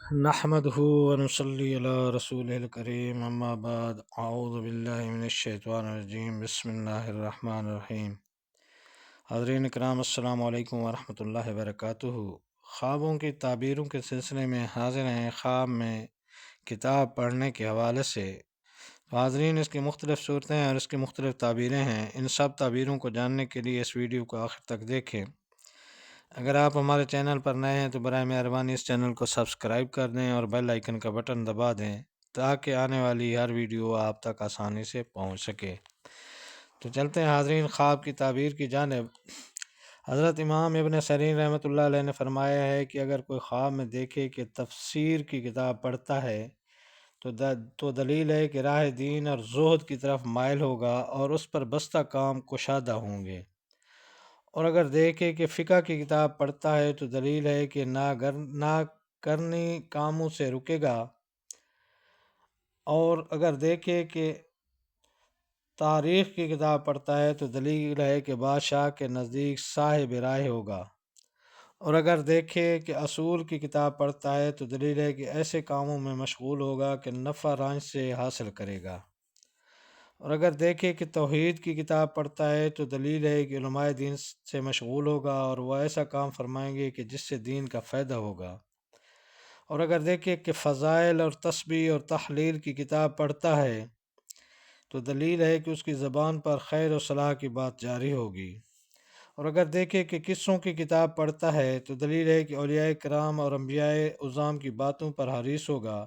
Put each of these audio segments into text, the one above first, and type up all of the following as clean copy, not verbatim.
نحمده ونصلي على رسوله الكريم اما بعد اعوذ باللہ من الشیطان الرجیم بسم اللہ الرحمن الرحیم۔ حاضرین اکرام السلام علیکم ورحمۃ اللہ وبرکاتہ۔ خوابوں کی تعبیروں کے سلسلے میں حاضر ہیں خواب میں کتاب پڑھنے کے حوالے سے۔ حاضرین، اس کی مختلف صورتیں اور اس کی مختلف تعبیریں ہیں۔ ان سب تعبیروں کو جاننے کے لیے اس ویڈیو کو آخر تک دیکھیں۔ اگر آپ ہمارے چینل پر نئے ہیں تو برائے مہربانی اس چینل کو سبسکرائب کر دیں اور بیل آئیکن کا بٹن دبا دیں تاکہ آنے والی ہر ویڈیو آپ تک آسانی سے پہنچ سکے۔ تو چلتے ہیں حاضرین خواب کی تعبیر کی جانب۔ حضرت امام ابن سیرین رحمۃ اللہ علیہ نے فرمایا ہے کہ اگر کوئی خواب میں دیکھے کہ تفسیر کی کتاب پڑھتا ہے تو دلیل ہے کہ راہ دین اور زہد کی طرف مائل ہوگا اور اس پر بستہ کام کشادہ ہوں گے، اور اگر دیکھے کہ فقہ کی کتاب پڑھتا ہے تو دلیل ہے کہ نہ کرنی کاموں سے رکے گا، اور اگر دیکھے کہ تاریخ کی کتاب پڑھتا ہے تو دلیل ہے کہ بادشاہ کے نزدیک صاحب رائے ہوگا، اور اگر دیکھے کہ اصول کی کتاب پڑھتا ہے تو دلیل ہے کہ ایسے کاموں میں مشغول ہوگا کہ نفع رانج سے حاصل کرے گا، اور اگر دیکھے کہ توحید کی کتاب پڑھتا ہے تو دلیل ہے کہ علماء دین سے مشغول ہوگا اور وہ ایسا کام فرمائیں گے کہ جس سے دین کا فائدہ ہوگا، اور اگر دیکھے کہ فضائل اور تسبیح اور تحلیل کی کتاب پڑھتا ہے تو دلیل ہے کہ اس کی زبان پر خیر و صلاح کی بات جاری ہوگی، اور اگر دیکھے کہ قصوں کی کتاب پڑھتا ہے تو دلیل ہے کہ اولیاء کرام اور انبیاء عظام کی باتوں پر حریص ہوگا،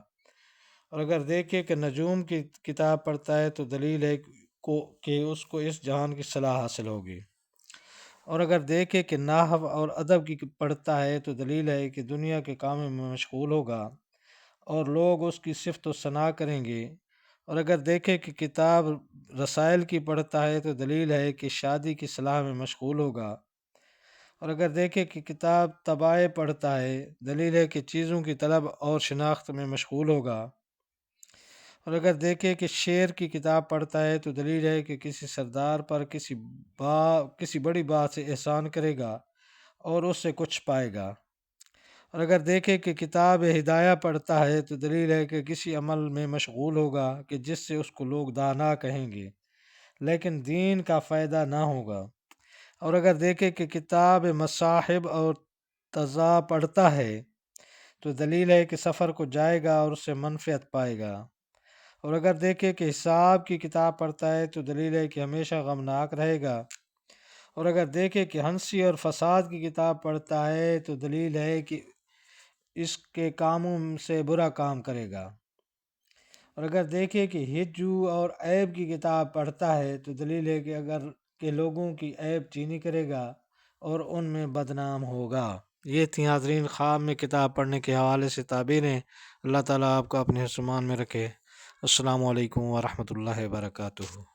اور اگر دیکھے کہ نجوم کی کتاب پڑھتا ہے تو دلیل ہے کہ اس کو اس جہان کی صلاح حاصل ہوگی، اور اگر دیکھے کہ نحو اور ادب کی پڑھتا ہے تو دلیل ہے کہ دنیا کے کاموں میں مشغول ہوگا اور لوگ اس کی صفت و ثنا کریں گے، اور اگر دیکھے کہ کتاب رسائل کی پڑھتا ہے تو دلیل ہے کہ شادی کی صلاح میں مشغول ہوگا، اور اگر دیکھے کہ کتاب طبائع پڑھتا ہے دلیل ہے کہ چیزوں کی طلب اور شناخت میں مشغول ہوگا، اور اگر دیکھے کہ شعر کی کتاب پڑھتا ہے تو دلیل ہے کہ کسی سردار پر کسی بڑی بات سے احسان کرے گا اور اس سے کچھ پائے گا، اور اگر دیکھے کہ کتاب ہدایہ پڑھتا ہے تو دلیل ہے کہ کسی عمل میں مشغول ہوگا کہ جس سے اس کو لوگ دانا کہیں گے لیکن دین کا فائدہ نہ ہوگا، اور اگر دیکھے کہ کتاب مصاحب اور تضا پڑھتا ہے تو دلیل ہے کہ سفر کو جائے گا اور اس سے منفعت پائے گا، اور اگر دیکھے کہ حساب کی کتاب پڑھتا ہے تو دلیل ہے کہ ہمیشہ غمناک رہے گا، اور اگر دیکھے کہ ہنسی اور فساد کی کتاب پڑھتا ہے تو دلیل ہے کہ اس کے کاموں سے برا کام کرے گا، اور اگر دیکھے کہ ہجو اور عیب کی کتاب پڑھتا ہے تو دلیل ہے کہ لوگوں کی عیب چینی کرے گا اور ان میں بدنام ہوگا۔ یہ تھیں حاضرین خواب میں کتاب پڑھنے کے حوالے سے تعبیریں۔ اللہ تعالیٰ آپ کو اپنے حفظ و ایمان میں رکھے۔ السلام علیکم ورحمۃ اللہ وبرکاتہ۔